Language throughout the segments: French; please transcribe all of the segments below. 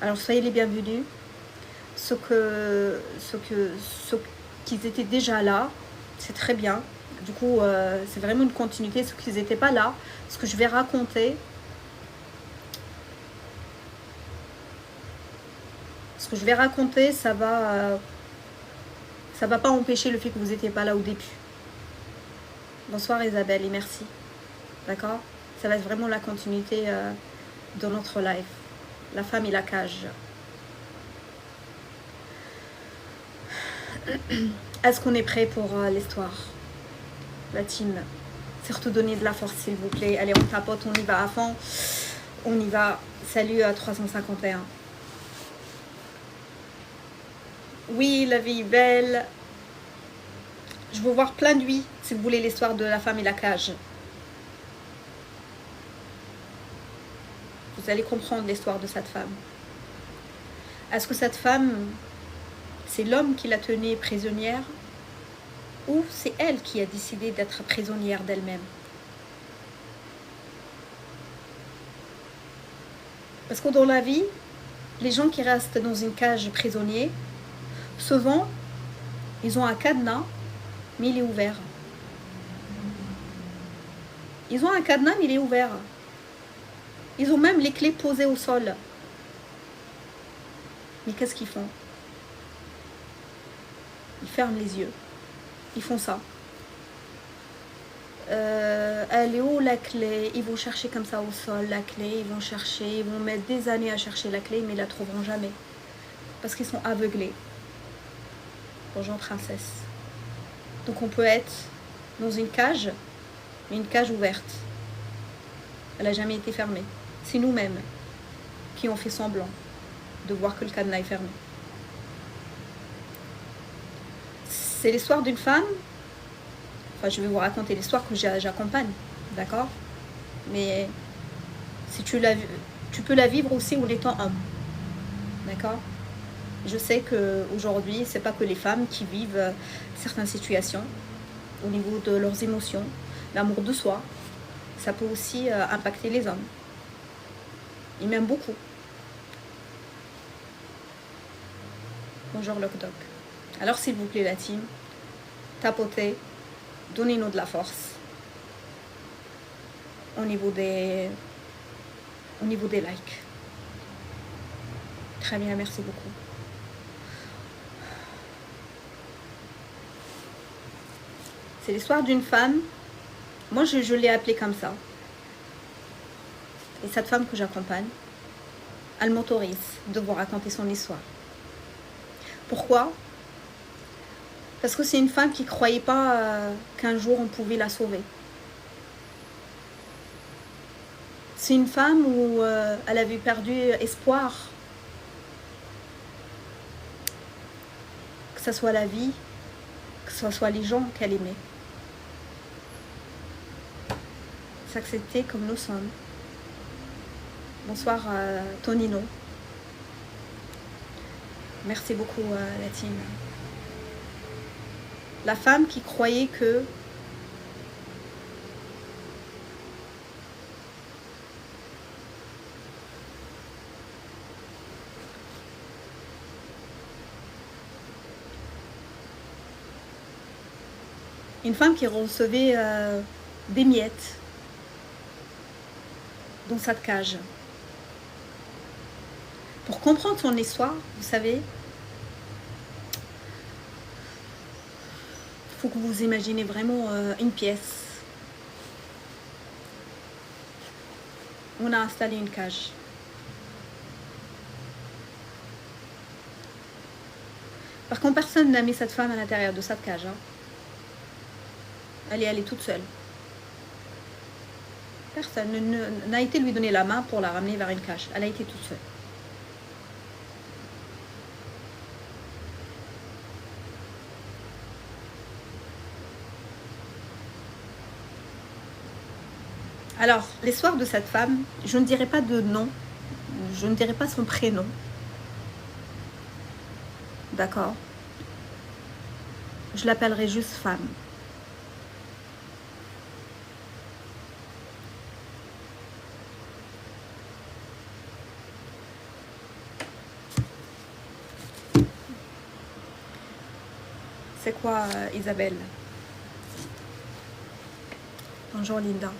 Alors soyez les bienvenus. Ceux qui étaient déjà là, c'est très bien. Du coup, c'est vraiment une continuité. Ceux qui n'étaient pas là, ce que je vais raconter, ça va pas empêcher le fait que vous n'étiez pas là au début. Bonsoir Isabelle et merci. D'accord? Ça va être vraiment la continuité de notre live. La femme et la cage. Est-ce qu'on est prêt pour l'histoire? La team. Surtout donner de la force s'il vous plaît. Allez, on tapote, on y va à fond. On y va. Salut à 351. Oui, la vie est belle. Je veux voir plein de oui, si vous voulez l'histoire de la femme et la cage. Vous allez comprendre l'histoire de cette femme. Est-ce que cette femme, c'est l'homme qui la tenait prisonnière ou c'est elle qui a décidé d'être prisonnière d'elle-même? Parce que dans la vie, les gens qui restent dans une cage prisonnier, souvent, ils ont un cadenas, mais il est ouvert. Ils ont un cadenas, mais il est ouvert. Ils ont même les clés posées au sol. Mais qu'est-ce qu'ils font? Ils ferment les yeux. Ils font ça. Elle est où la clé? Ils vont chercher comme ça au sol la clé. Ils vont chercher, ils vont mettre des années à chercher la clé, mais ils la trouveront jamais. Parce qu'ils sont aveuglés. Bonjour princesse. Donc on peut être dans une cage, mais une cage ouverte. Elle n'a jamais été fermée. C'est nous-mêmes qui ont fait semblant de voir que le cadenas est fermé. C'est l'histoire d'une femme. Enfin, je vais vous raconter l'histoire que j'accompagne, d'accord? Mais si tu peux la vivre aussi en étant homme, d'accord? Je sais qu'aujourd'hui, c'est pas que les femmes qui vivent certaines situations au niveau de leurs émotions, l'amour de soi, ça peut aussi impacter les hommes. Et même beaucoup. Bonjour Locdoc. Alors s'il vous plaît la team, tapotez, donnez-nous de la force au niveau des likes. Très bien, merci beaucoup. C'est l'histoire d'une femme. Moi, je l'ai appelée comme ça. Et cette femme que j'accompagne, elle m'autorise de vous raconter son histoire. Pourquoi? Parce que c'est une femme qui ne croyait pas qu'un jour on pouvait la sauver. C'est une femme où elle avait perdu espoir. Que ce soit la vie, que ce soit les gens qu'elle aimait. S'accepter comme nous sommes. Bonsoir Tonino. Merci beaucoup la team. La femme qui croyait que une femme qui recevait des miettes dans cette cage. Pour comprendre son histoire, vous savez, il faut que vous imaginez vraiment une pièce. On a installé une cage. Par contre, personne n'a mis cette femme à l'intérieur de cette cage. Hein. Elle est toute seule. Personne n'a été lui donner la main pour la ramener vers une cage. Elle a été toute seule. Alors, l'histoire de cette femme, je ne dirai pas de nom, je ne dirai pas son prénom. D'accord? Je l'appellerai juste femme. C'est quoi, Isabelle? Bonjour Linda.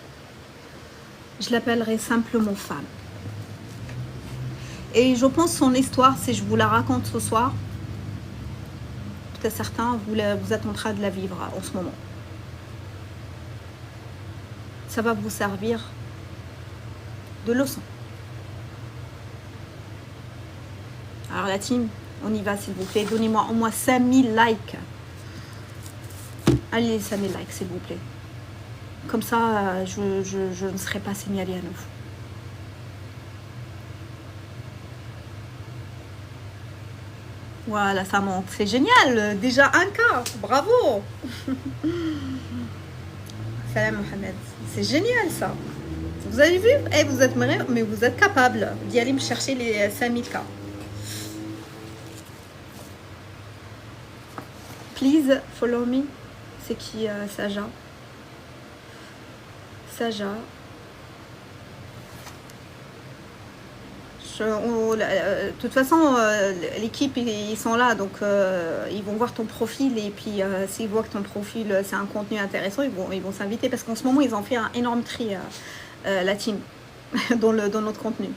Je l'appellerai simplement femme. Et je pense son histoire, si je vous la raconte ce soir, peut-être certains vous êtes en train de la vivre en ce moment. Ça va vous servir de leçon. Alors la team, on y va s'il vous plaît. Donnez-moi au moins 5000 likes. Allez, les 5000 likes s'il vous plaît. Comme ça, je ne serai pas signalée à nouveau. Voilà, ça monte. C'est génial. Déjà un cas. Bravo. Salam Mohamed. C'est génial ça. Vous avez vu? Eh, vous êtes marré, mais vous êtes capable d'y aller me chercher les 5000 cas. Please follow me. C'est qui Saja? Saja. De toute façon, l'équipe, ils sont là, donc ils vont voir ton profil et puis s'ils voient que ton profil, c'est un contenu intéressant, ils vont s'inviter parce qu'en ce moment, ils ont fait un énorme tri, la team, dans notre contenu.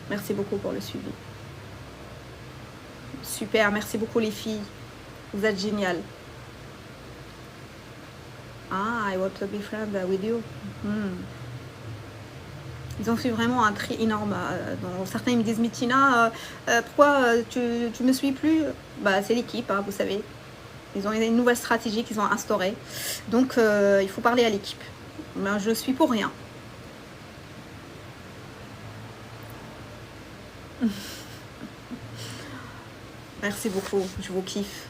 Merci beaucoup pour le suivi. Super, merci beaucoup les filles. Vous êtes géniales. Ah, I want to be friend with you. Ils ont fait vraiment un tri énorme. Certains me disent, mais Tina, pourquoi tu me suis plus? Bah, c'est l'équipe, hein, vous savez. Ils ont une nouvelle stratégie qu'ils ont instaurée. Donc, il faut parler à l'équipe. Ben, je suis pour rien. Merci beaucoup, je vous kiffe.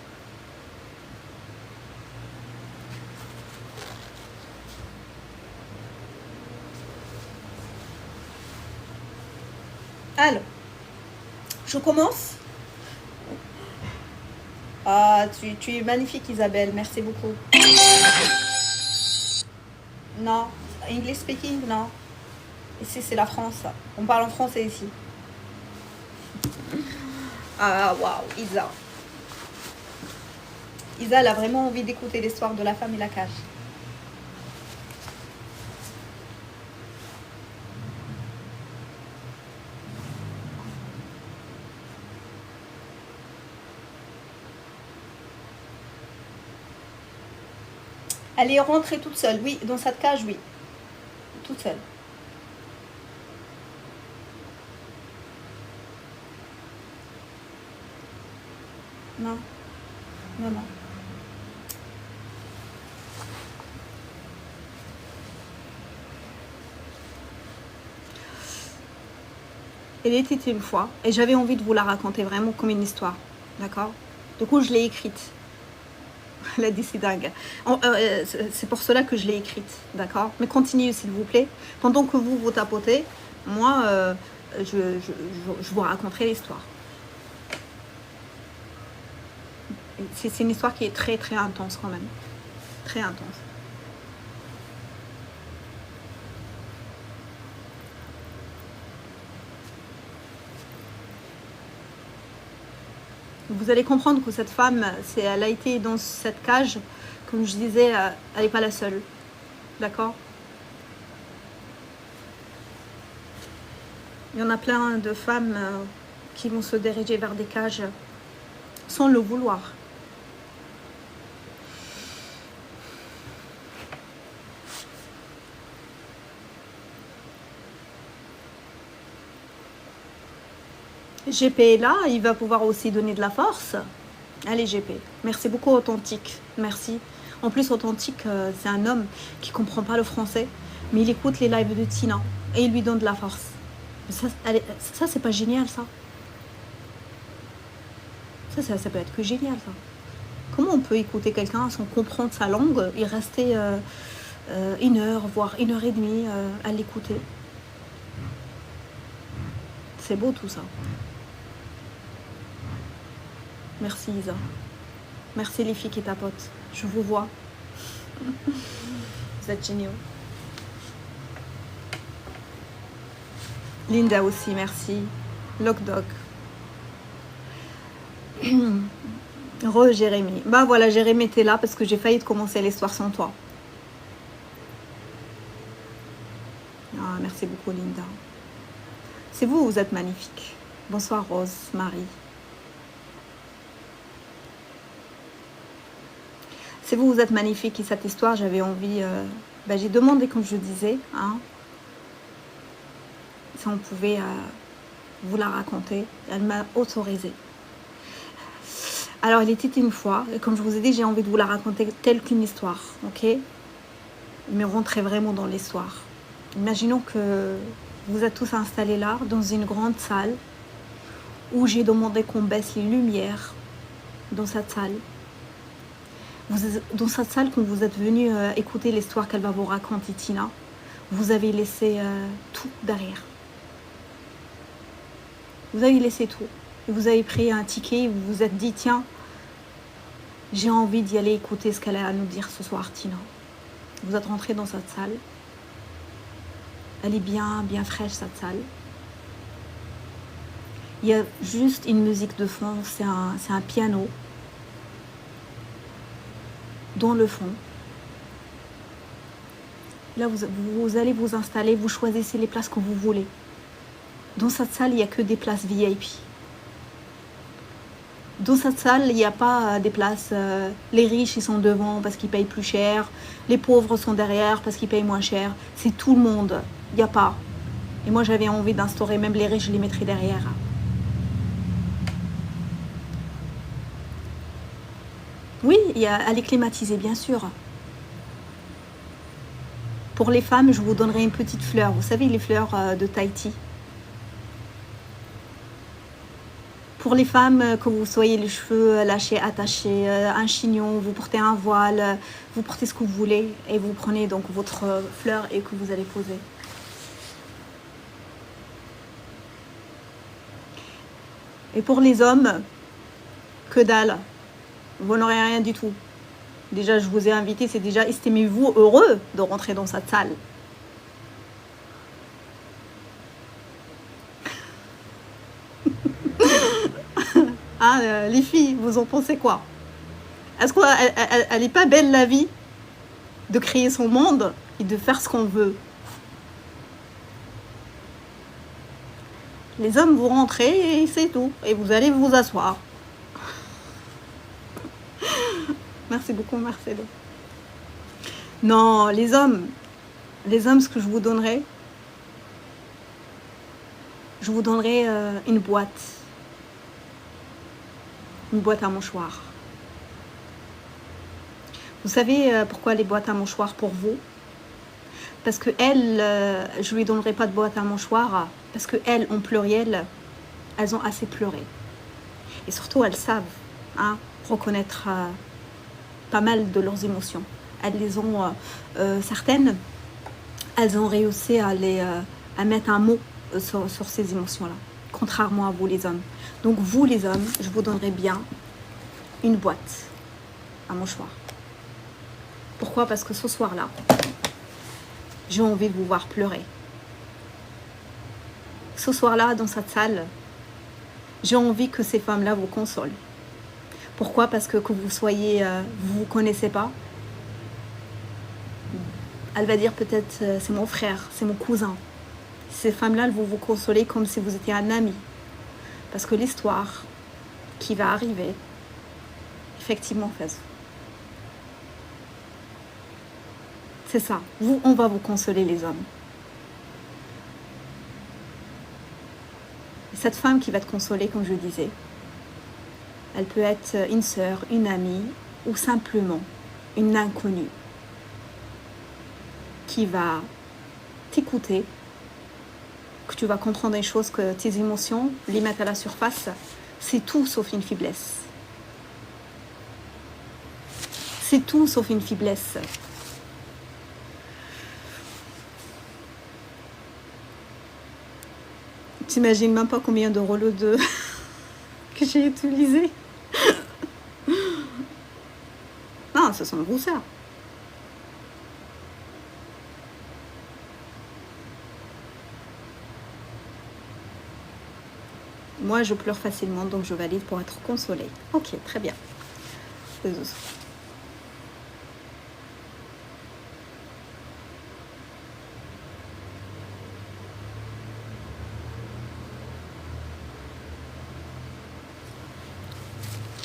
Alors, je commence. Ah, tu es magnifique Isabelle, merci beaucoup. Non, English speaking, non. Ici c'est la France, on parle en français ici. Ah waouh, Isa. Isa, elle a vraiment envie d'écouter l'histoire de la femme et la cage. Elle est rentrée toute seule, oui, dans cette cage, oui. Toute seule. Non. Non, non. Elle était une fois, et j'avais envie de vous la raconter vraiment comme une histoire, d'accord? Du coup, je l'ai écrite. Elle a dit c'est dingue. C'est pour cela que je l'ai écrite, d'accord? Mais continuez s'il vous plaît. Pendant que vous tapotez, moi, je vous raconterai l'histoire. C'est une histoire qui est très très intense quand même. Très intense. Vous allez comprendre que cette femme, elle a été dans cette cage, comme je disais, elle n'est pas la seule. D'accord? Il y en a plein de femmes qui vont se diriger vers des cages sans le vouloir. GP est là, il va pouvoir aussi donner de la force. Allez GP, merci beaucoup Authentique, merci. En plus Authentique, c'est un homme qui comprend pas le français, mais il écoute les lives de Tina et il lui donne de la force. Ça c'est pas génial ça. Ça peut être que génial ça. Comment on peut écouter quelqu'un sans comprendre sa langue et rester 1 heure, voire 1h30 à l'écouter? C'est beau tout ça. Merci Isa. Merci les filles qui tapotent. Je vous vois. Vous êtes géniaux. Linda aussi, merci. Lockdog. Jérémy. Bah voilà, Jérémy était là parce que j'ai failli de commencer l'histoire sans toi. Ah, merci beaucoup, Linda. C'est vous, vous êtes magnifique. Bonsoir, Rose, Marie. C'est vous, vous êtes magnifique. Et cette histoire, j'avais envie... j'ai demandé, comme je disais, hein, si on pouvait vous la raconter. Elle m'a autorisé. Alors, il était une fois, comme je vous ai dit, j'ai envie de vous la raconter telle qu'une histoire, ok? Mais rentrer vraiment dans l'histoire. Imaginons que vous êtes tous installés là, dans une grande salle, où j'ai demandé qu'on baisse les lumières dans cette salle. Dans cette salle, quand vous êtes venu écouter l'histoire qu'elle va vous raconter, Tina, vous avez laissé tout derrière. Vous avez laissé tout. Et vous avez pris un ticket et vous vous êtes dit, tiens, j'ai envie d'y aller écouter ce qu'elle a à nous dire ce soir, Tina. Vous êtes rentré dans cette salle. Elle est bien, bien fraîche, cette salle. Il y a juste une musique de fond, c'est un piano. Dans le fond. Là, vous allez vous installer, vous choisissez les places que vous voulez. Dans cette salle, il n'y a que des places VIP. Dans cette salle, il n'y a pas des places... les riches, ils sont devant parce qu'ils payent plus cher. Les pauvres sont derrière parce qu'ils payent moins cher. C'est tout le monde. Il n'y a pas. Et moi, j'avais envie d'instaurer, même les riches, je les mettrais derrière. Oui, elle est climatisée, bien sûr. Pour les femmes, je vous donnerai une petite fleur. Vous savez, les fleurs de Tahiti. Pour les femmes, que vous soyez les cheveux lâchés, attachés, un chignon, vous portez un voile, vous portez ce que vous voulez et vous prenez donc votre fleur et que vous allez poser. Et pour les hommes, que dalle. Vous n'aurez rien du tout. Déjà, je vous ai invité, c'est déjà, estimez-vous heureux de rentrer dans cette salle. Les filles, vous en pensez quoi? Est-ce qu'elle n'est pas belle la vie de créer son monde et de faire ce qu'on veut? Les hommes, vous rentrez et c'est tout. Et vous allez vous asseoir. Merci beaucoup, Marcelo. Non, les hommes, ce que je vous donnerai une boîte à mouchoirs. Vous savez pourquoi les boîtes à mouchoirs pour vous? Parce que elles, je lui donnerai pas de boîte à mouchoirs parce que elles, en pluriel, elles ont assez pleuré. Et surtout, elles savent reconnaître pas mal de leurs émotions. Elles les ont, certaines, elles ont réussi à mettre un mot sur ces émotions-là, contrairement à vous les hommes. Donc vous les hommes, je vous donnerai bien une boîte à mouchoirs. Pourquoi? Parce que ce soir-là, j'ai envie de vous voir pleurer. Ce soir-là, dans cette salle, j'ai envie que ces femmes-là vous consolent. Pourquoi? Parce que vous soyez, vous ne connaissez pas. Elle va dire peut-être c'est mon frère, c'est mon cousin. Ces femmes-là, elles vont vous consoler comme si vous étiez un ami. Parce que l'histoire qui va arriver, effectivement, fait. C'est ça. Vous, on va vous consoler les hommes. Et cette femme qui va te consoler, comme je disais, elle peut être une sœur, une amie ou simplement une inconnue qui va t'écouter, que tu vas comprendre des choses, que tes émotions les mettent à la surface. C'est tout sauf une faiblesse. C'est tout sauf une faiblesse. T'imagines même pas combien de rouleaux de que j'ai utilisé. Non, ce sont vous ça. Moi, je pleure facilement, donc je valide pour être consolée. Ok, très bien.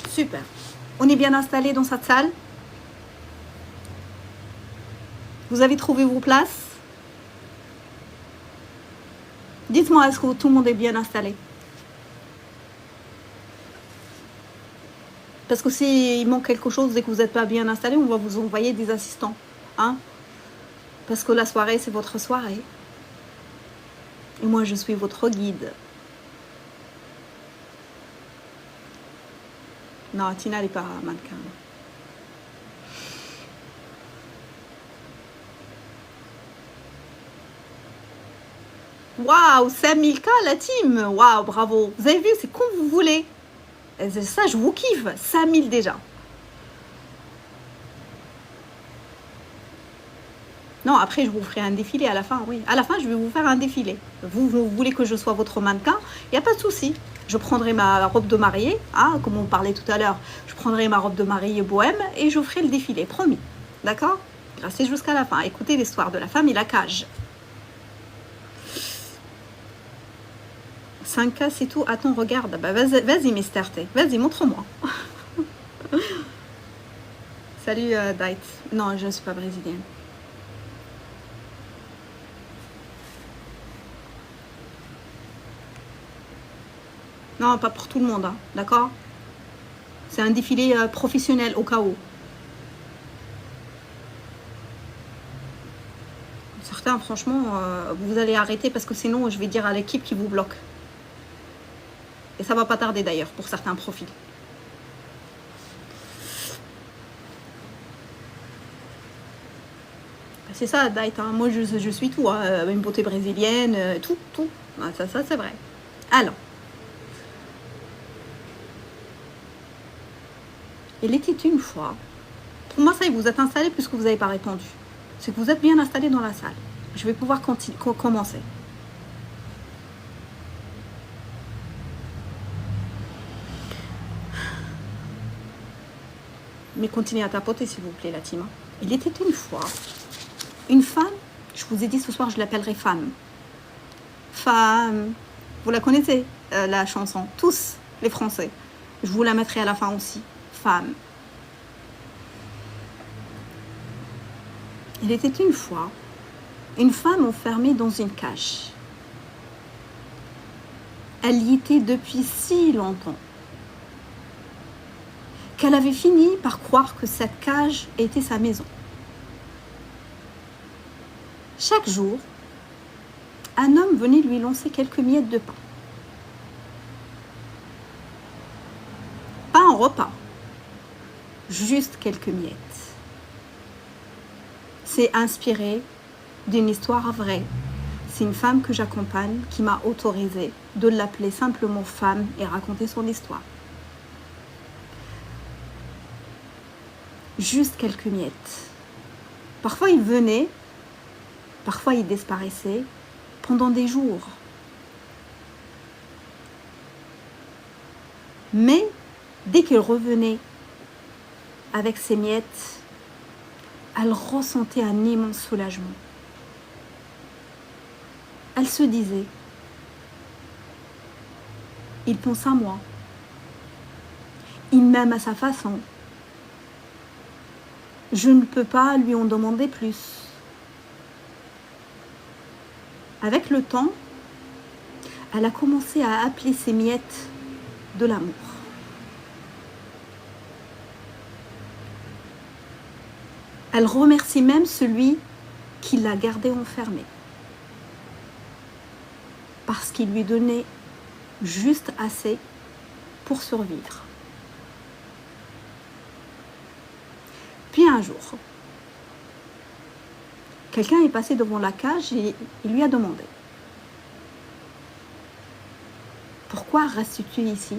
Super. On est bien installé dans cette salle? Vous avez trouvé vos places? Dites-moi, est-ce que tout le monde est bien installé? Parce que s'il manque quelque chose et que vous n'êtes pas bien installé, on va vous envoyer des assistants. Hein? Parce que la soirée, c'est votre soirée. Et moi, je suis votre guide. Non, Tina n'est pas mannequin. Waouh, 5000K la team. Waouh, bravo. Vous avez vu, c'est comme vous voulez. Et ça, je vous kiffe. 5000 déjà. Non, après, je vous ferai un défilé à la fin, oui. À la fin, je vais vous faire un défilé. Vous voulez que je sois votre mannequin? Il n'y a pas de souci. Je prendrai ma robe de mariée, hein, comme on parlait tout à l'heure. Je prendrai ma robe de mariée bohème et je ferai le défilé, promis. D'accord? Restez jusqu'à la fin. Écoutez l'histoire de la femme et la cage. 5K, c'est tout. Attends, regarde. Bah, vas-y, Mister T. Vas-y, montre-moi. Salut, Dait. Non, je ne suis pas brésilienne. Non, pas pour tout le monde, hein, d'accord? C'est un défilé professionnel au cas où. Certains, franchement, vous allez arrêter parce que sinon, je vais dire à l'équipe qui vous bloque. Et ça va pas tarder d'ailleurs pour certains profils. C'est ça, Dait. Hein. Moi, je suis tout. Hein. Une beauté brésilienne, tout. Ça c'est vrai. Alors. Il était une fois. Pour moi, ça y est, vous êtes installé puisque vous n'avez pas répondu. C'est que vous êtes bien installé dans la salle. Je vais pouvoir commencer. Mais continuez à tapoter, s'il vous plaît, la team. Il était une fois une femme. Je vous ai dit ce soir, je l'appellerai femme. Femme. Vous la connaissez, la chanson. Tous les Français. Je vous la mettrai à la fin aussi. Femme. Il était une fois une femme enfermée dans une cage. Elle y était depuis si longtemps qu'elle avait fini par croire que cette cage était sa maison. Chaque jour, un homme venait lui lancer quelques miettes de pain. Pas un repas, juste quelques miettes. C'est inspiré d'une histoire vraie. C'est une femme que j'accompagne qui m'a autorisé de l'appeler simplement femme et raconter son histoire. Juste quelques miettes. Parfois il venait, parfois il disparaissait pendant des jours. Mais dès qu'il revenait avec ses miettes, elle ressentait un immense soulagement. Elle se disait, il pense à moi, il m'aime à sa façon, je ne peux pas lui en demander plus. Avec le temps, elle a commencé à appeler ses miettes de l'amour. Elle remercie même celui qui l'a gardée enfermée. Parce qu'il lui donnait juste assez pour survivre. Puis un jour, quelqu'un est passé devant la cage et il lui a demandé « Pourquoi restes-tu ici ?»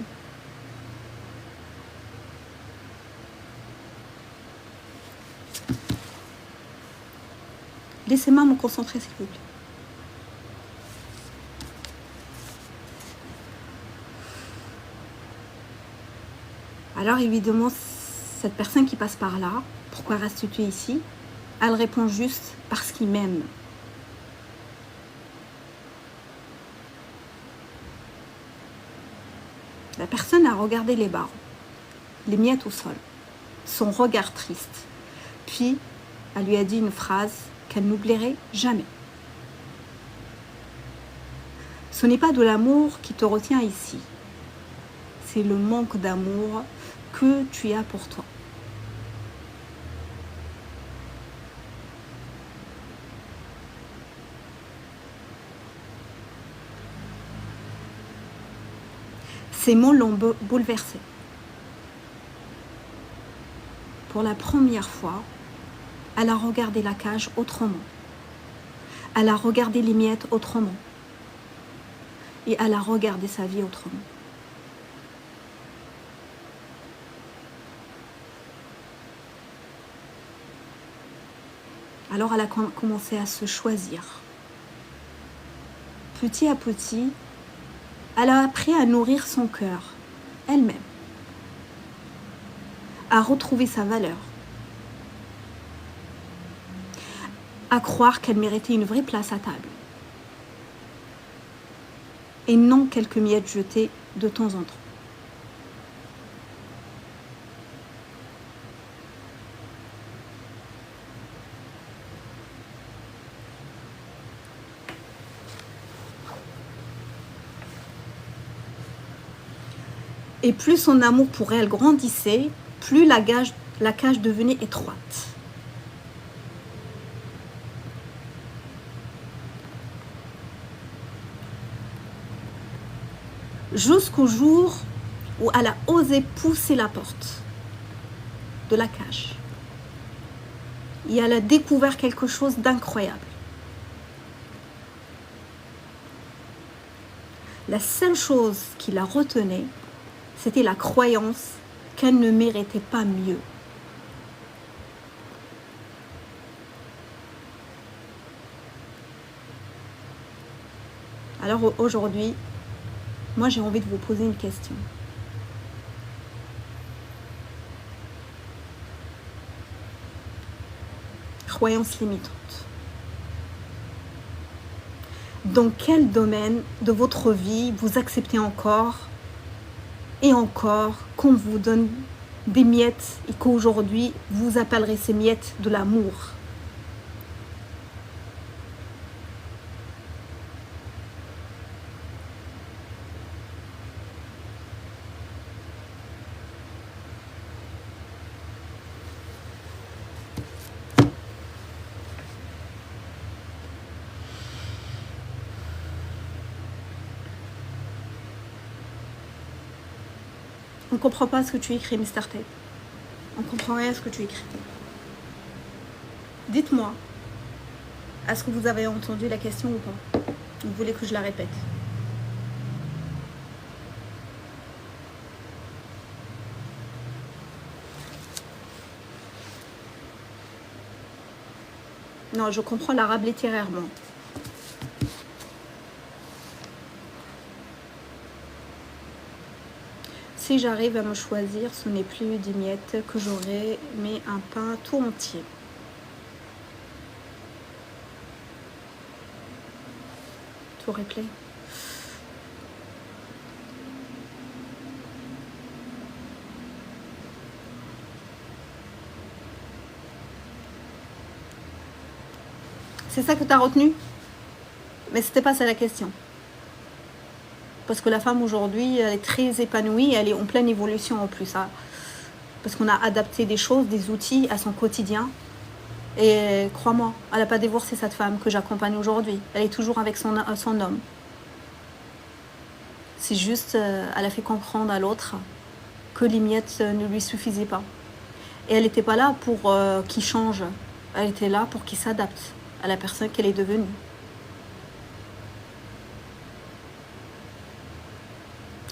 Laissez-moi me concentrer, s'il vous plaît. Alors il lui demande cette personne qui passe par là, pourquoi restes-tu ici? Elle répond juste parce qu'il m'aime. La personne a regardé les barreaux, les miettes au sol, son regard triste. Puis, elle lui a dit une phrase qu'elle n'oublierait jamais. Ce n'est pas de l'amour qui te retient ici. C'est le manque d'amour que tu as pour toi. Ces mots l'ont bouleversée. Pour la première fois, elle a regardé la cage autrement. Elle a regardé les miettes autrement. Et elle a regardé sa vie autrement. Alors elle a commencé à se choisir. Petit à petit, elle a appris à nourrir son cœur, elle-même, à retrouver sa valeur, à croire qu'elle méritait une vraie place à table, et non quelques miettes jetées de temps en temps. Et plus son amour pour elle grandissait, plus la cage devenait étroite. Jusqu'au jour où elle a osé pousser la porte de la cage. Et elle a découvert quelque chose d'incroyable. La seule chose qui la retenait, c'était la croyance qu'elle ne méritait pas mieux. Alors aujourd'hui, moi j'ai envie de vous poser une question. Croyance limitante. Dans quel domaine de votre vie vous acceptez encore et encore qu'on vous donne des miettes et qu'aujourd'hui vous appellerez ces miettes de l'amour? On ne comprend pas ce que tu écris, Mr. Tate. On ne comprend rien à ce que tu écris. Dites-moi, est-ce que vous avez entendu la question ou pas? Vous voulez que je la répète? Non, je comprends l'arabe littérairement. Si j'arrive à me choisir, ce n'est plus des miettes que j'aurai, mais un pain tout entier. Tout replay. C'est ça que tu as retenu? Mais c'était pas ça la question. Parce que la femme aujourd'hui, elle est très épanouie, elle est en pleine évolution en plus. Hein. Parce qu'on a adapté des choses, des outils à son quotidien. Et crois-moi, elle n'a pas divorcé cette femme que j'accompagne aujourd'hui. Elle est toujours avec son homme. C'est juste, elle a fait comprendre à l'autre que les miettes ne lui suffisaient pas. Et elle n'était pas là pour qu'il change. Elle était là pour qu'il s'adapte à la personne qu'elle est devenue.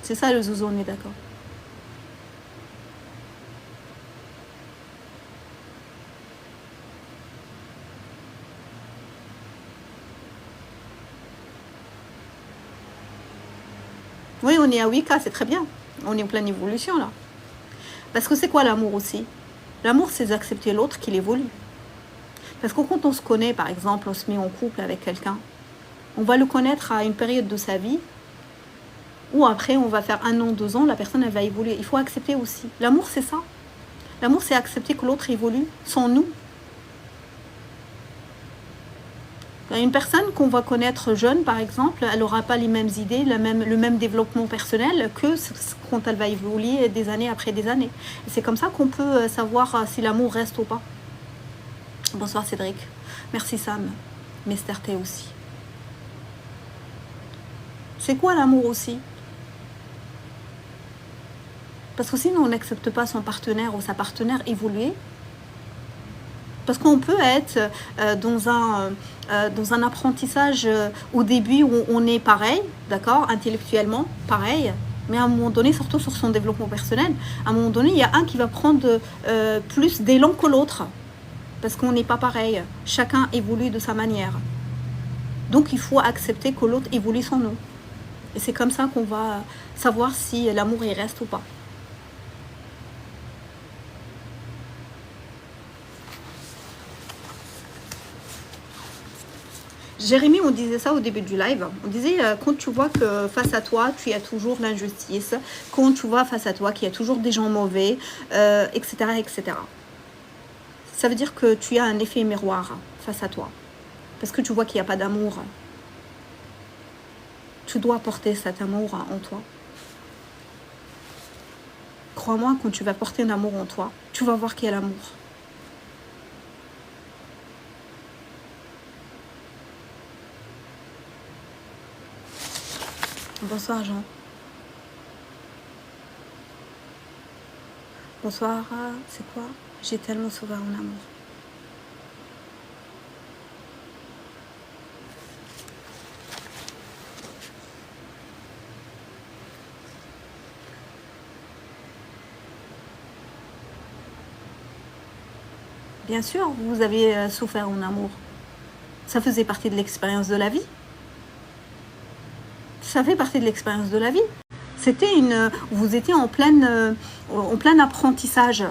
C'est ça le zouzou, on est d'accord. Oui, on est à 8K, c'est très bien. On est en pleine évolution là. Parce que c'est quoi l'amour aussi? L'amour, c'est d'accepter l'autre qu'il évolue. Parce que quand on se connaît, par exemple, on se met en couple avec quelqu'un, on va le connaître à une période de sa vie, ou après, on va faire 1 an, 2 ans, la personne, elle va évoluer. Il faut accepter aussi. L'amour, c'est ça. L'amour, c'est accepter que l'autre évolue sans nous. Une personne qu'on va connaître jeune, par exemple, elle n'aura pas les mêmes idées, le même développement personnel que quand elle va évoluer des années après des années. Et c'est comme ça qu'on peut savoir si l'amour reste ou pas. Bonsoir Cédric. Merci Sam. Mister T aussi. C'est quoi l'amour aussi? Parce que sinon on n'accepte pas son partenaire ou sa partenaire évoluer. Parce qu'on peut être dans un apprentissage au début où on est pareil, d'accord, intellectuellement pareil, mais à un moment donné, surtout sur son développement personnel, à un moment donné, il y a un qui va prendre plus d'élan que l'autre. Parce qu'on n'est pas pareil. Chacun évolue de sa manière. Donc il faut accepter que l'autre évolue sans nous. Et c'est comme ça qu'on va savoir si l'amour il reste ou pas. Jérémy, on disait ça au début du live. On disait, quand tu vois que face à toi, tu as toujours l'injustice, quand tu vois face à toi qu'il y a toujours des gens mauvais, etc., etc. Ça veut dire que tu as un effet miroir face à toi. Parce que tu vois qu'il n'y a pas d'amour. Tu dois porter cet amour en toi. Crois-moi, quand tu vas porter un amour en toi, tu vas voir qu'il y a l'amour. Bonsoir Jean. Bonsoir, c'est quoi? J'ai tellement souffert en amour. Bien sûr, vous avez souffert en amour. Ça faisait partie de l'expérience de la vie. Ça fait partie de l'expérience de la vie. Vous étiez en plein apprentissage.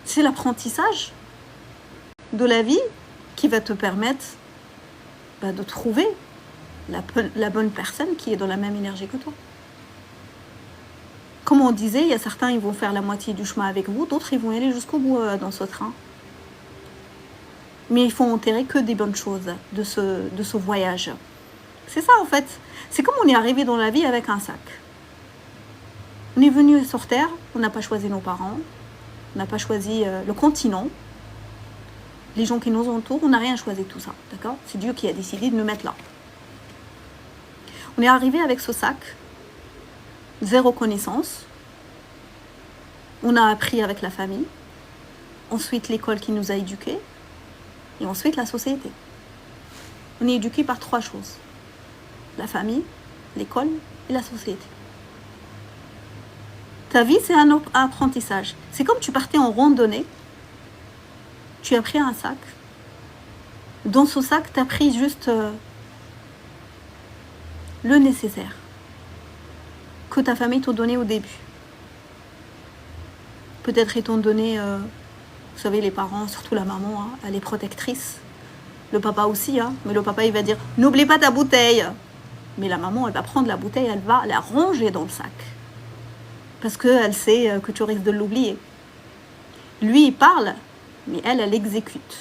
C'est l'apprentissage de la vie qui va te permettre de trouver la bonne personne qui est dans la même énergie que toi. Comme on disait, il y a certains, ils vont faire la moitié du chemin avec vous, d'autres, ils vont aller jusqu'au bout dans ce train. Mais il faut en tirer que des bonnes choses de ce voyage. C'est ça en fait. C'est comme on est arrivé dans la vie avec un sac. On est venu sur Terre, on n'a pas choisi nos parents, on n'a pas choisi le continent, les gens qui nous entourent, on n'a rien choisi de tout ça, d'accord? C'est Dieu qui a décidé de nous mettre là. On est arrivé avec ce sac, zéro connaissance, on a appris avec la famille, ensuite l'école qui nous a éduqués, et ensuite la société. On est éduqué par 3 choses. La famille, l'école et la société. Ta vie, c'est un apprentissage. C'est comme tu partais en randonnée. Tu as pris un sac. Dans ce sac, tu as pris juste le nécessaire que ta famille t'a donné au début. Peut-être ils t'ont donné, vous savez, les parents, surtout la maman, hein, elle est protectrice. Le papa aussi, hein, mais le papa, il va dire « N'oublie pas ta bouteille !» Mais la maman, elle va prendre la bouteille, elle va la ranger dans le sac. Parce qu'elle sait que tu risques de l'oublier. Lui, il parle, mais elle exécute.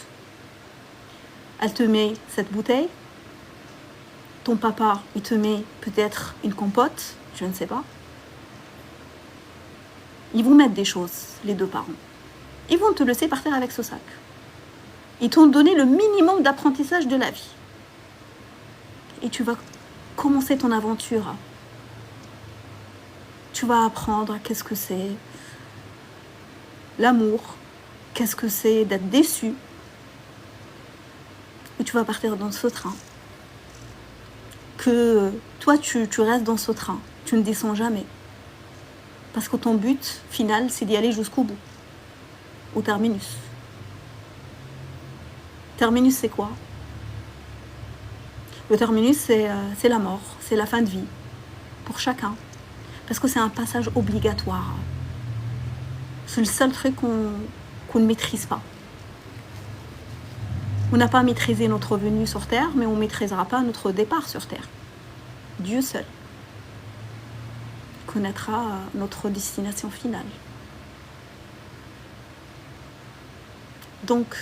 Elle te met cette bouteille. Ton papa, il te met peut-être une compote, je ne sais pas. Ils vont mettre des choses, les 2 parents. Ils vont te laisser partir avec ce sac. Ils t'ont donné le minimum d'apprentissage de la vie. Et tu vas commencer ton aventure. Tu vas apprendre qu'est-ce que c'est l'amour, qu'est-ce que c'est d'être déçu. Et tu vas partir dans ce train. Que toi, tu restes dans ce train. Tu ne descends jamais. Parce que ton but final, c'est d'y aller jusqu'au bout. Au terminus. Terminus, c'est quoi? Le terminus, c'est la mort. C'est la fin de vie. Pour chacun. Parce que c'est un passage obligatoire. C'est le seul truc qu'on ne maîtrise pas. On n'a pas maîtrisé notre venue sur Terre, mais on ne maîtrisera pas notre départ sur Terre. Dieu seul connaîtra notre destination finale. Donc,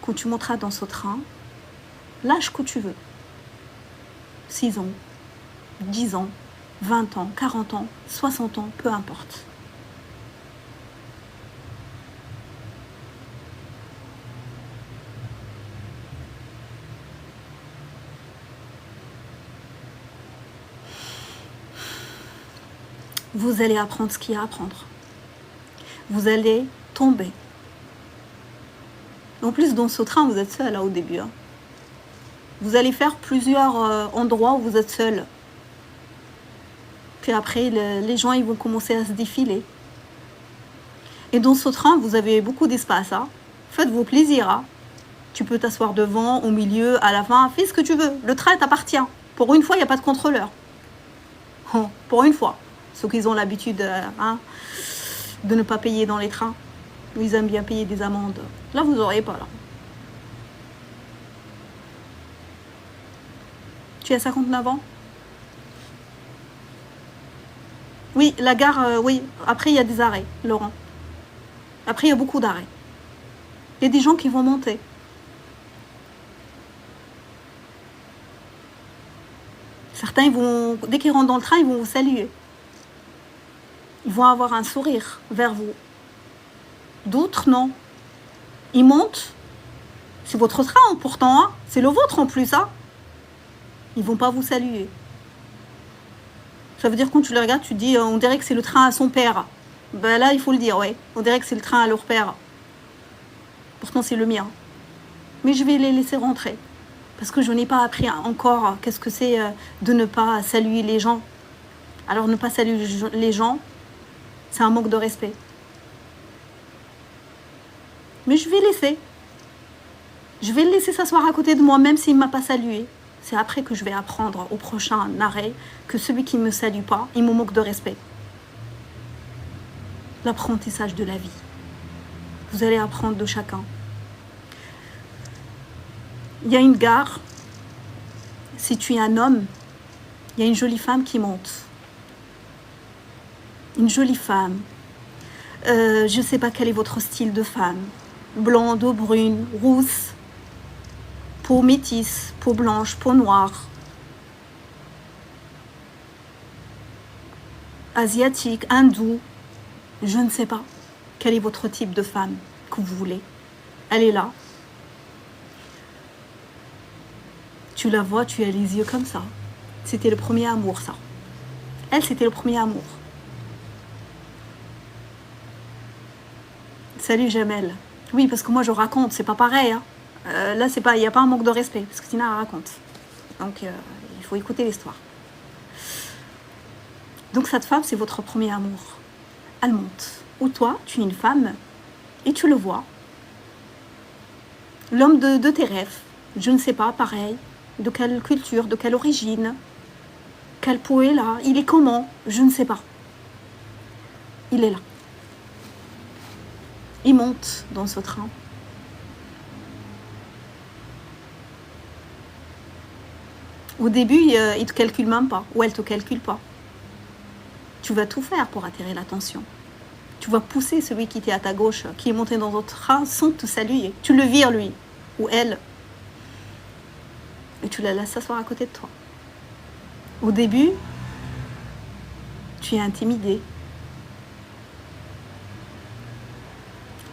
quand tu monteras dans ce train, l'âge que tu veux. 6 ans, 10 ans, 20 ans, 40 ans, 60 ans, peu importe. Vous allez apprendre ce qu'il y a à apprendre. Vous allez tomber. En plus, dans ce train, vous êtes seul là au début. Hein. Vous allez faire plusieurs endroits où vous êtes seul. Puis après, les gens ils vont commencer à se défiler. Et dans ce train, vous avez beaucoup d'espace. Hein. Faites-vous plaisir. Hein. Tu peux t'asseoir devant, au milieu, à la fin. Fais ce que tu veux. Le train t'appartient. Pour une fois, il n'y a pas de contrôleur. Oh, pour une fois. Ceux qui ont l'habitude de ne pas payer dans les trains. Ils aiment bien payer des amendes. Là, vous n'aurez pas. Là. Tu as 59 ans? Oui, la gare, oui. Après, il y a des arrêts, Laurent. Après, il y a beaucoup d'arrêts. Il y a des gens qui vont monter. Certains, ils vont, dès qu'ils rentrent dans le train, ils vont vous saluer. Ils vont avoir un sourire vers vous. D'autres, non. Ils montent. C'est votre train, pourtant. Hein. C'est le vôtre en plus. Hein. Ils ne vont pas vous saluer. Ça veut dire quand tu les regardes, tu dis, on dirait que c'est le train à son père. Ben là, il faut le dire, ouais. On dirait que c'est le train à leur père. Pourtant, c'est le mien. Mais je vais les laisser rentrer. Parce que je n'ai pas appris encore qu'est-ce que c'est de ne pas saluer les gens. Alors, ne pas saluer les gens, c'est un manque de respect. Mais je vais laisser. Je vais le laisser s'asseoir à côté de moi, même s'il ne m'a pas salué. C'est après que je vais apprendre au prochain arrêt que celui qui ne me salue pas, il me manque de respect. L'apprentissage de la vie. Vous allez apprendre de chacun. Il y a une gare. Si tu es un homme, il y a une jolie femme qui monte. Une jolie femme. Je ne sais pas quel est votre style de femme. Blonde, brune, rousse, peau métisse, peau blanche, peau noire, asiatique, hindoue, je ne sais pas quel est votre type de femme que vous voulez. Elle est là. Tu la vois, tu as les yeux comme ça. C'était le premier amour, ça. Elle, c'était le premier amour. Salut Jamel. Oui, parce que moi je raconte, c'est pas pareil. Hein. Là, c'est pas, il n'y a pas un manque de respect, parce que Tina elle raconte. Donc, il faut écouter l'histoire. Donc, cette femme, c'est votre premier amour. Elle monte. Ou toi, tu es une femme, et tu le vois. L'homme de tes rêves, je ne sais pas, pareil, de quelle culture, de quelle origine, quel peau est là, il est comment, je ne sais pas. Il est là. Il monte dans ce train. Au début, il ne te calcule même pas, ou elle ne te calcule pas. Tu vas tout faire pour attirer l'attention. Tu vas pousser celui qui était à ta gauche, qui est monté dans votre train sans te saluer. Tu le vires, lui, ou elle. Et tu la laisses s'asseoir à côté de toi. Au début, tu es intimidé.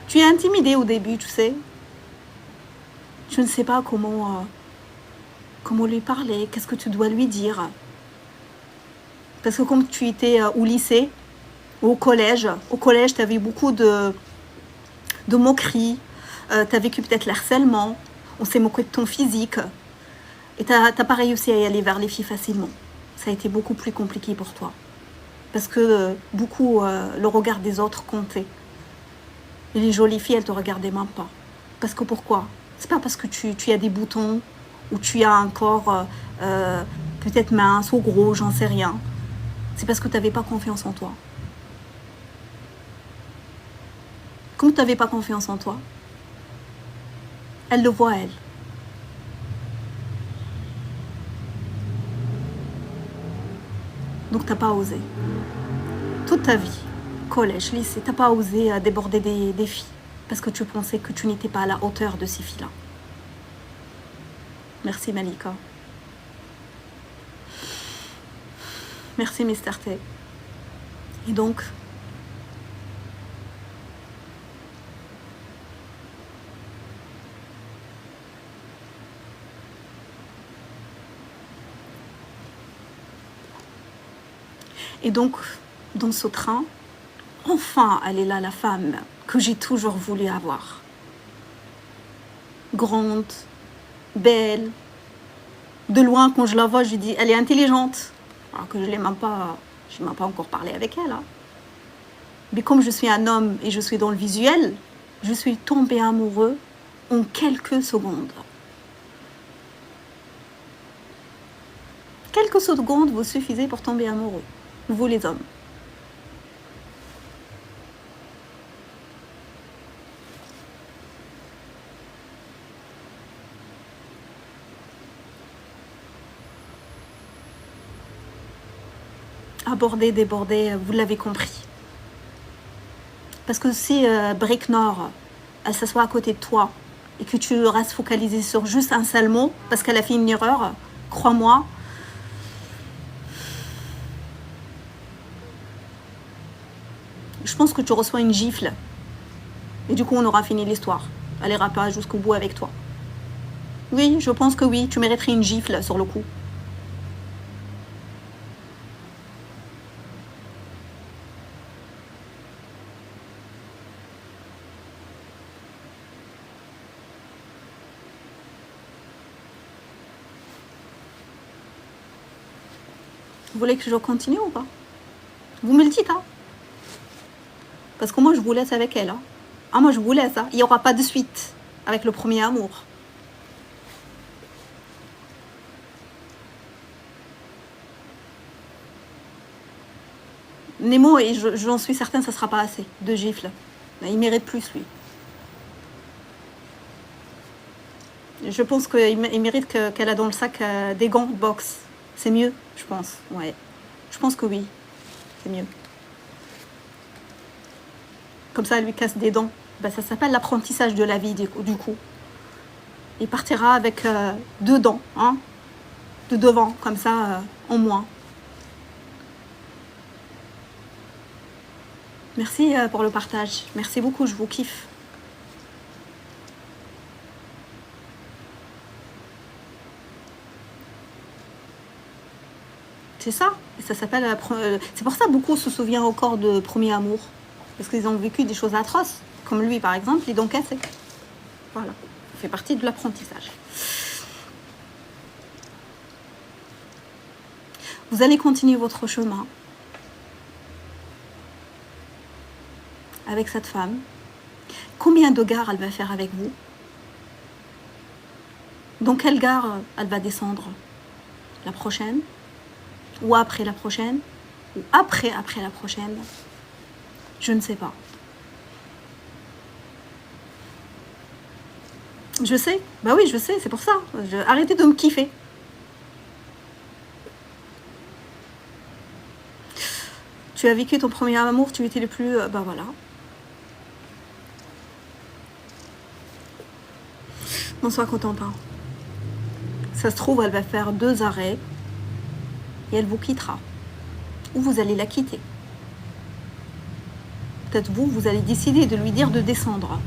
Tu es intimidé au début, tu sais. Tu ne sais pas comment lui parler, qu'est-ce que tu dois lui dire. Parce que comme tu étais au lycée, ou au collège, tu avais beaucoup de moqueries, tu as vécu peut-être l'harcèlement, on s'est moqué de ton physique, et tu n'as pas réussi à y aller vers les filles facilement. Ça a été beaucoup plus compliqué pour toi. Parce que beaucoup, le regard des autres comptait. Et les jolies filles, elles ne te regardaient même pas. Parce que pourquoi? C'est pas parce que tu as des boutons, ou tu as un corps peut-être mince ou gros, j'en sais rien. C'est parce que tu n'avais pas confiance en toi. Comme tu n'avais pas confiance en toi, elle le voit, elle. Donc tu n'as pas osé. Toute ta vie, collège, lycée, tu n'as pas osé déborder des filles. Parce que tu pensais que tu n'étais pas à la hauteur de ces filles-là. Merci Malika. Merci Mister T. Et donc, dans ce train, enfin, elle est là, la femme que j'ai toujours voulu avoir. Grande, belle. De loin, quand je la vois, je dis, elle est intelligente. Alors que je n'ai même pas encore parlé avec elle. Hein. Mais comme je suis un homme et je suis dans le visuel, je suis tombée amoureux en quelques secondes. Quelques secondes vous suffisez pour tomber amoureux. Vous les hommes. Aborder, déborder, vous l'avez compris. Parce que si Brick Nord, elle s'assoit à côté de toi et que tu restes focalisé sur juste un seul mot, parce qu'elle a fait une erreur, crois-moi, je pense que tu reçois une gifle. Et du coup, on aura fini l'histoire. Elle ira pas jusqu'au bout avec toi. Oui, je pense que oui, tu mériterais une gifle sur le coup. Vous voulez que je continue ou pas? Vous me le dites, hein? Parce que moi, je vous laisse avec elle. Hein. Ah, moi, je vous laisse. Hein. Il n'y aura pas de suite avec le premier amour. Nemo, et j'en suis certaine, ça ne sera pas assez de gifles. Il mérite plus, lui. Je pense qu'il mérite qu'elle a dans le sac des gants de boxe. C'est mieux, je pense. Ouais. Je pense que oui. C'est mieux. Comme ça, elle lui casse des dents. Ben, ça s'appelle l'apprentissage de la vie, du coup. Il partira avec 2 dents, hein, de devant, comme ça, en moins. Merci pour le partage. Merci beaucoup, je vous kiffe. C'est ça. Et ça s'appelle. C'est pour ça que beaucoup se souviennent encore de premier amour. Parce qu'ils ont vécu des choses atroces. Comme lui, par exemple, les dents cassées. Voilà. Ça fait partie de l'apprentissage. Vous allez continuer votre chemin avec cette femme. Combien de gares elle va faire avec vous? Dans quelle gare elle va descendre? La prochaine? Ou après la prochaine? Ou après la prochaine? Je ne sais pas. Je sais. Bah oui, je sais, c'est pour ça. Arrêtez de me kiffer. Tu as vécu ton premier amour, tu étais le plus... bah voilà. On soit Cotentin. Ça se trouve, elle va faire 2 arrêts et elle vous quittera. Ou vous allez la quitter. Peut-être vous allez décider de lui dire de descendre.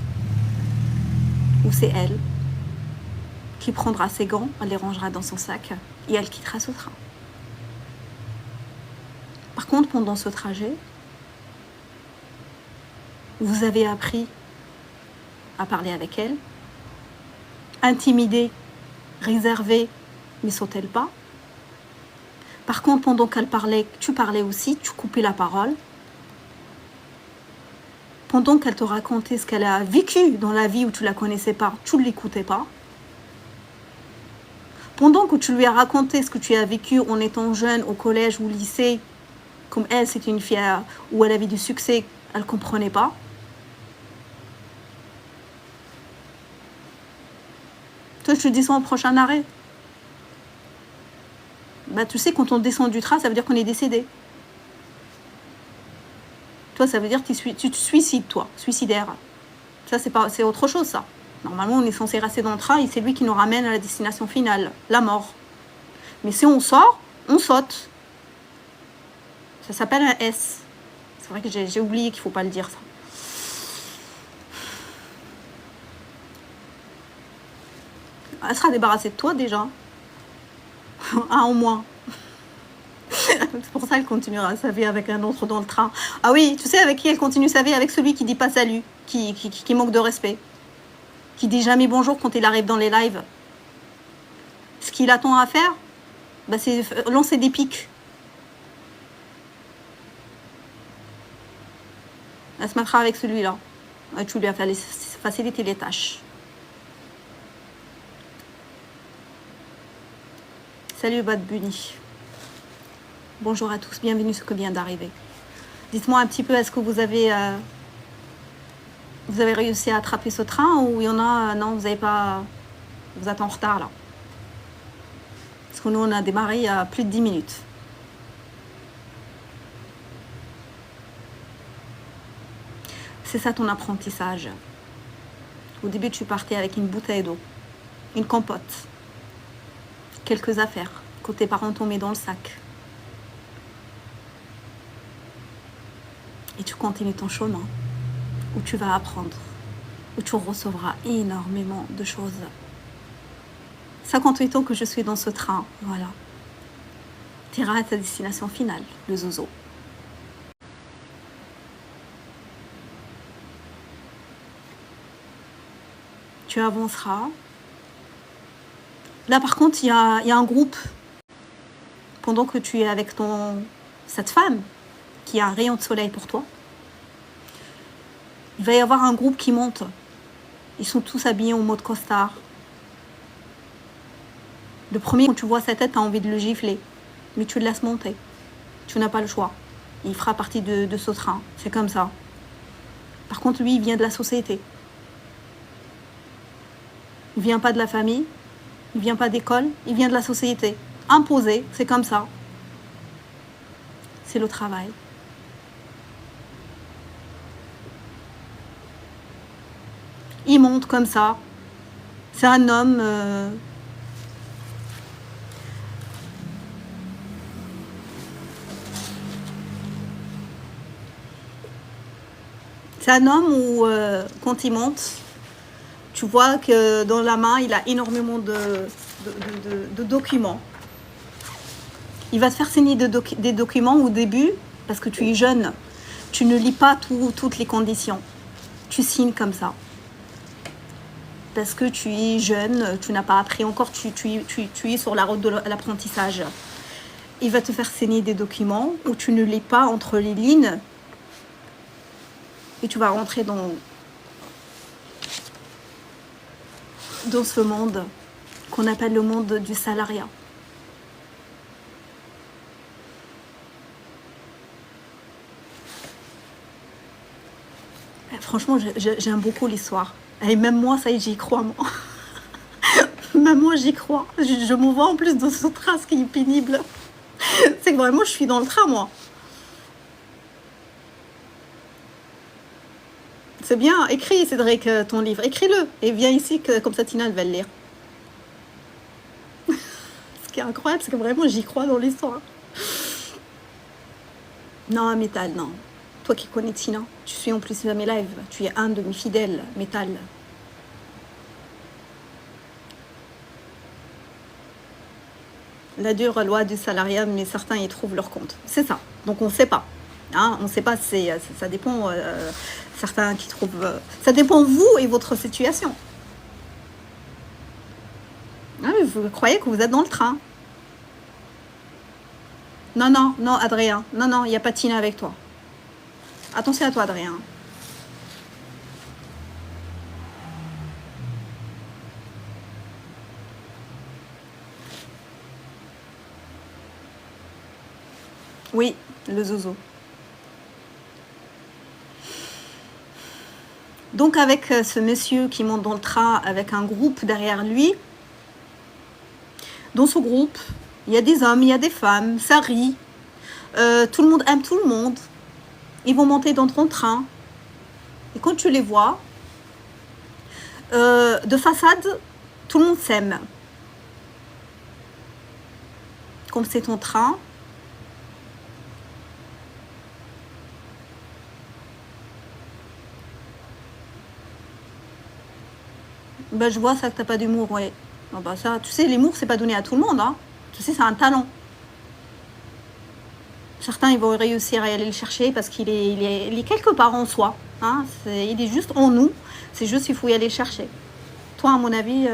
Ou c'est elle qui prendra ses gants, elle les rangera dans son sac et elle quittera ce train. Par contre, pendant ce trajet, vous avez appris à parler avec elle, intimidée, réservée, mais saute-t-elle pas? Par contre, pendant qu'elle parlait, tu parlais aussi, tu coupais la parole. Pendant qu'elle te racontait ce qu'elle a vécu dans la vie où tu ne la connaissais pas, tu ne l'écoutais pas. Pendant que tu lui as raconté ce que tu as vécu en étant jeune, au collège ou au lycée, Comme elle, c'était une fille où elle avait du succès, elle ne comprenait pas. Toi, je te descends au prochain arrêt. Bah, tu sais, quand on descend du train, ça veut dire qu'on est décédé. Toi, ça veut dire que tu te suicides, toi, suicidaire. Ça, c'est autre chose, ça. Normalement, on est censé rester dans le train et c'est lui qui nous ramène à la destination finale, la mort. Mais si on sort, on saute. Ça s'appelle un S. C'est vrai que j'ai oublié qu'il ne faut pas le dire, ça. Elle sera débarrassée de toi, déjà. Un au moins. C'est pour ça qu'elle continuera sa vie avec un autre dans le train. Ah oui, tu sais avec qui elle continue sa vie? Avec celui qui dit pas salut, qui manque de respect. Qui dit jamais bonjour quand il arrive dans les lives. Ce qu'il attend à faire, bah, c'est lancer des pics. Elle se mettra avec celui-là. Tu lui as facilité les tâches. Salut Bad Bunny. Bonjour à tous, bienvenue ce que vient d'arriver. Dites-moi un petit peu, est-ce que vous avez réussi à attraper ce train ou il y en a, non, vous n'avez pas, vous êtes en retard là. Parce que nous on a démarré il y a plus de 10 minutes. C'est ça ton apprentissage. Au début tu partais avec une bouteille d'eau, une compote, quelques affaires que tes parents t'ont mis dans le sac. Et tu continues ton chemin, où tu vas apprendre, où tu recevras énormément de choses. 58 ans que je suis dans ce train, voilà. Tu iras à ta destination finale, le zozo. Tu avanceras. Là par contre, il y a un groupe, pendant que tu es avec cette femme, qui a un rayon de soleil pour toi, il va y avoir un groupe qui monte. Ils sont tous habillés en mode costard. Le premier, quand tu vois sa tête, tu as envie de le gifler. Mais tu le laisses monter. Tu n'as pas le choix. Il fera partie de ce train. C'est comme ça. Par contre, lui, il vient de la société. Il vient pas de la famille. Il vient pas d'école. Il vient de la société. Imposé, c'est comme ça. C'est le travail. Il monte comme ça. C'est un homme... C'est un homme où, quand il monte, tu vois que dans la main, il a énormément de documents. Il va te faire signer des documents au début, parce que tu es jeune. Tu ne lis pas toutes les conditions. Tu signes comme ça. Parce que tu es jeune, tu n'as pas appris encore, tu es sur la route de l'apprentissage. Il va te faire signer des documents où tu ne lis pas entre les lignes. Et tu vas rentrer dans ce monde qu'on appelle le monde du salariat. Franchement, j'aime beaucoup l'histoire. Et même moi, ça y est, j'y crois, moi. Même moi, j'y crois. Je me vois en plus dans ce train, ce qui est pénible. C'est que vraiment, je suis dans le train, moi. C'est bien, écris Cédric ton livre, écris-le et viens ici, comme ça Tina elle va le lire. Ce qui est incroyable, c'est que vraiment j'y crois dans l'histoire. Non, Métal, non. Toi qui connais Tina, tu suis en plus à mes lives, tu es un de mes fidèles, Métal. La dure loi du salariat, mais certains y trouvent leur compte. C'est ça, donc on ne sait pas. Hein, on ne sait pas, ça dépend, certains qui trouvent... ça dépend vous et votre situation. Ah, mais vous croyez que vous êtes dans le train. Non, non, non, Adrien. Non, non, il n'y a pas Tina avec toi. Attention à toi, Adrien. Oui, le zozo. Donc avec ce monsieur qui monte dans le train avec un groupe derrière lui, dans ce groupe, il y a des hommes, il y a des femmes, ça rit, tout le monde aime tout le monde. Ils vont monter dans ton train. Et quand tu les vois, de façade, tout le monde s'aime. Comme c'est ton train, ben, je vois ça que t'as pas d'humour, ouais. Non, ben, ça, tu sais, l'humour, c'est pas donné à tout le monde, hein. Tu sais, c'est un talent. Certains, ils vont réussir à aller le chercher parce qu'il est, il est quelque part en soi. Hein. Il est juste en nous. C'est juste qu'il faut y aller le chercher. Toi, à mon avis,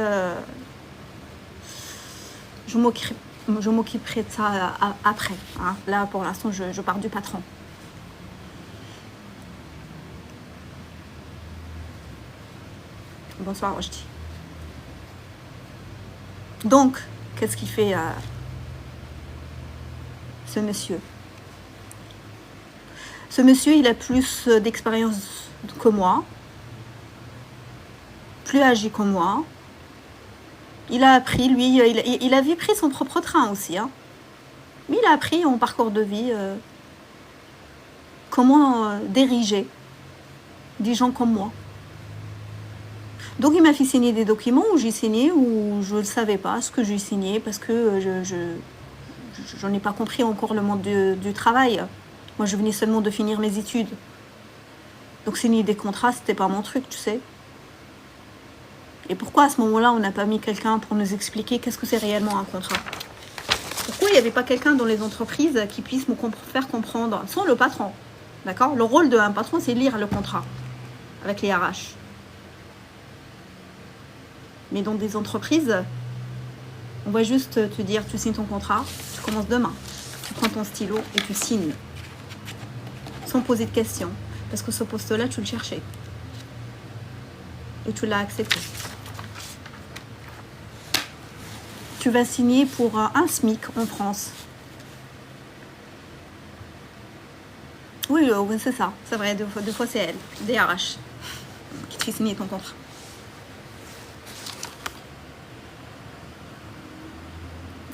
je m'occuperai de ça après. Hein. Là, pour l'instant, je pars du patron. Bonsoir, Rochdi. Donc, qu'est-ce qu'il fait ce monsieur? Ce monsieur, il a plus d'expérience que moi, plus âgé que moi. Il a appris, lui, il avait pris son propre train aussi. Hein. Mais il a appris en parcours de vie comment diriger des gens comme moi. Donc il m'a fait signer des documents où j'ai signé, où je ne savais pas ce que j'ai signé parce que je n'ai pas compris encore le monde du travail. Moi, je venais seulement de finir mes études. Donc signer des contrats, c'était pas mon truc, tu sais. Et pourquoi à ce moment-là, on n'a pas mis quelqu'un pour nous expliquer qu'est-ce que c'est réellement un contrat? Pourquoi il n'y avait pas quelqu'un dans les entreprises qui puisse me faire comprendre, sans le patron? D'accord? Le rôle d'un patron, c'est lire le contrat avec les RH. Mais dans des entreprises, on va juste te dire, tu signes ton contrat, tu commences demain. Tu prends ton stylo et tu signes. Sans poser de questions. Parce que ce poste-là, tu le cherchais. Et tu l'as accepté. Tu vas signer pour un SMIC en France. Oui, c'est ça. C'est vrai, deux fois c'est elle, DRH, qui te fait signer ton contrat.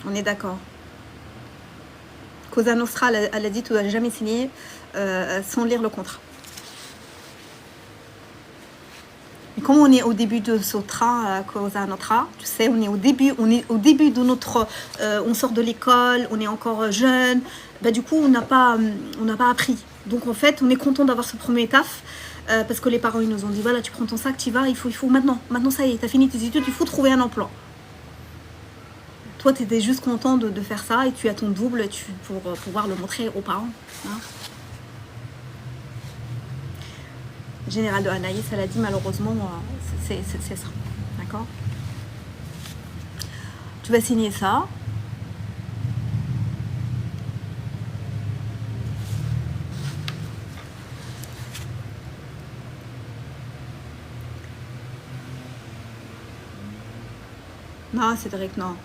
On est d'accord. Cosa Nostra, elle a dit tu ne dois jamais signer sans lire le contrat. Et comme on est au début de ce train, Cosa Nostra, tu sais, on est au début de notre, on sort de l'école, on est encore jeune. Bah, du coup, on n'a pas appris. Donc en fait, on est content d'avoir ce premier taf. Parce que les parents ils nous ont dit voilà, tu prends ton sac, tu y vas, il faut maintenant ça y est, tu as fini tes études, il faut trouver un emploi. Toi, tu étais juste content de faire ça et tu as ton double pour pouvoir le montrer aux parents. Hein. Général de Anaïs, elle a dit malheureusement, c'est ça. D'accord? Tu vas signer ça. Non, Cédric, non.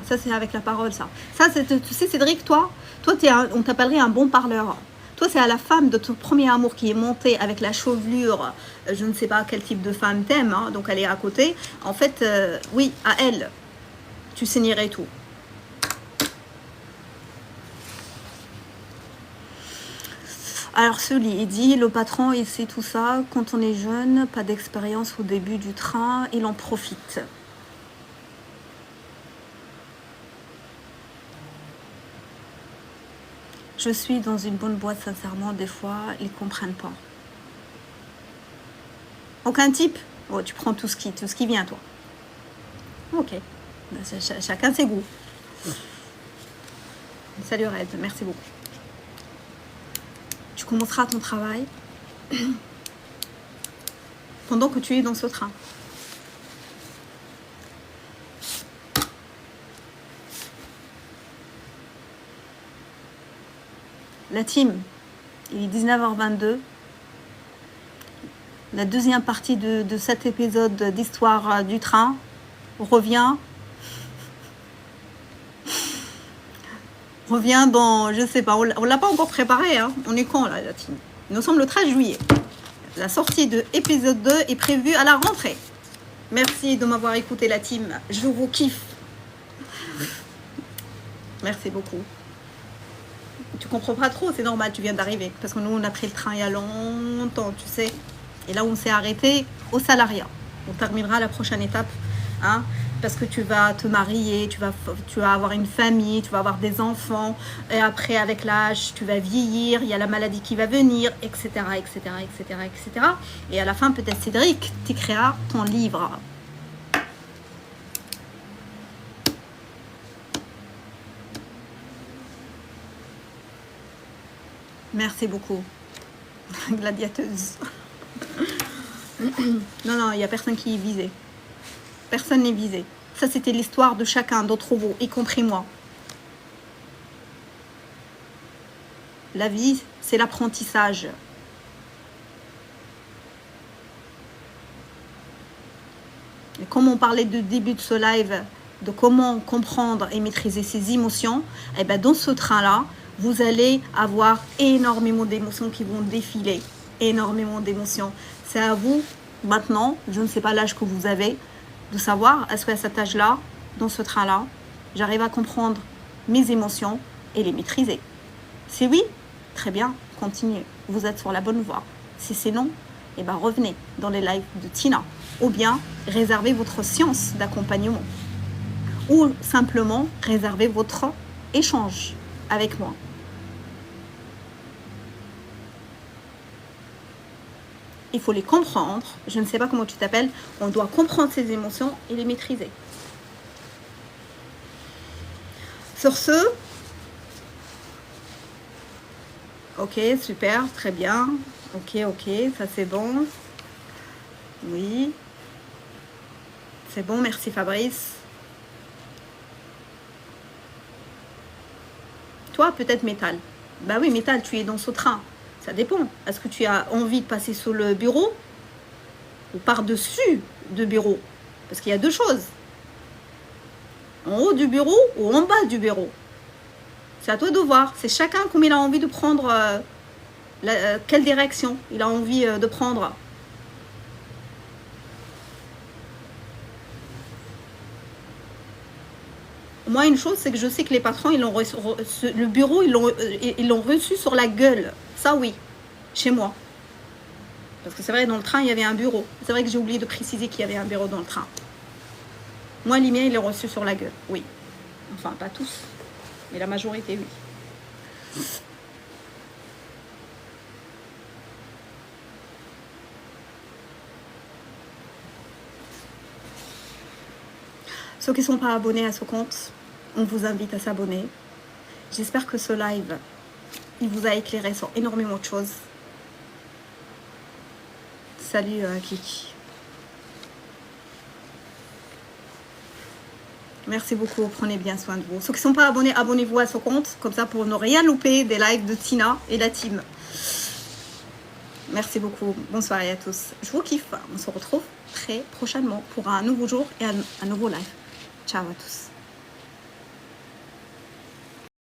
Ça, c'est avec la parole, ça. Ça, tu sais, Cédric, toi on t'appellerait un bon parleur. Toi, c'est à la femme de ton premier amour qui est montée avec la chevelure. Je ne sais pas quel type de femme t'aimes, hein, donc elle est à côté. En fait, oui, à elle, tu signerais tout. Alors, celui, il dit, le patron, il sait tout ça. Quand on est jeune, pas d'expérience au début du train, il en profite. Je suis dans une bonne boîte, sincèrement, des fois, ils ne comprennent pas. Aucun type? Oh, tu prends tout ce qui vient, toi. Ok. Chacun ses goûts. Salut Red, merci beaucoup. Tu commenceras ton travail pendant que tu es dans ce train. La team, il est 19h22. La deuxième partie de cet épisode d'Histoire du train revient. revient dans, je sais pas, on l'a pas encore préparé, hein. On est quand là, la team? Nous sommes le 13 juillet. La sortie de épisode 2 est prévue à la rentrée. Merci de m'avoir écouté, la team. Je vous kiffe. Merci beaucoup. Tu comprends pas trop, c'est normal, tu viens d'arriver. Parce que nous, on a pris le train il y a longtemps, tu sais. Et là, on s'est arrêté au salariat. On terminera la prochaine étape, hein, parce que tu vas te marier, tu vas avoir une famille, tu vas avoir des enfants. Et après, avec l'âge, tu vas vieillir, il y a la maladie qui va venir, etc., etc., etc., etc. Et à la fin, peut-être, Cédric, tu créeras ton livre. Merci beaucoup, gladiateuse. Non, il n'y a personne qui est visé. Personne n'est visé. Ça, c'était l'histoire de chacun d'entre vous, y compris moi. La vie, c'est l'apprentissage. Et comme on parlait de début de ce live, de comment comprendre et maîtriser ses émotions, et bien dans ce train-là, vous allez avoir énormément d'émotions qui vont défiler. Énormément d'émotions. C'est à vous, maintenant, je ne sais pas l'âge que vous avez, de savoir, est-ce qu'à cet âge-là, dans ce train-là, j'arrive à comprendre mes émotions et les maîtriser. Si oui, très bien, continuez. Vous êtes sur la bonne voie. Si c'est non, eh ben revenez dans les lives de Tina. Ou bien, réservez votre séance d'accompagnement. Ou simplement, réservez votre échange avec moi. Il faut les comprendre. Je ne sais pas comment tu t'appelles. On doit comprendre ses émotions et les maîtriser. Sur ce, ok, super, très bien. Ok, ça c'est bon. Oui. C'est bon, merci Fabrice. Toi, peut-être métal. Bah oui, métal, tu es dans ce train. Ça dépend. Est-ce que tu as envie de passer sur le bureau ou par-dessus le bureau? Parce qu'il y a deux choses. En haut du bureau ou en bas du bureau. C'est à toi de voir. C'est chacun comme il a envie de prendre, quelle direction il a envie de prendre. Moi, une chose, c'est que je sais que les patrons, ils l'ont reçu, le bureau, ils l'ont reçu sur la gueule. Ça, oui, chez moi. Parce que c'est vrai, dans le train, il y avait un bureau. C'est vrai que j'ai oublié de préciser qu'il y avait un bureau dans le train. Moi, les miens, ils l'ont reçu sur la gueule, oui. Enfin, pas tous, mais la majorité, oui. Ceux qui ne sont pas abonnés à ce compte, on vous invite à s'abonner. J'espère que ce live, il vous a éclairé sur énormément de choses. Salut Kiki. Merci beaucoup, prenez bien soin de vous. Ceux qui ne sont pas abonnés, abonnez-vous à ce compte, comme ça pour ne rien louper des lives de Tina et la team. Merci beaucoup, bonne soirée à tous. Je vous kiffe, on se retrouve très prochainement pour un nouveau jour et un nouveau live. Ciao à tous.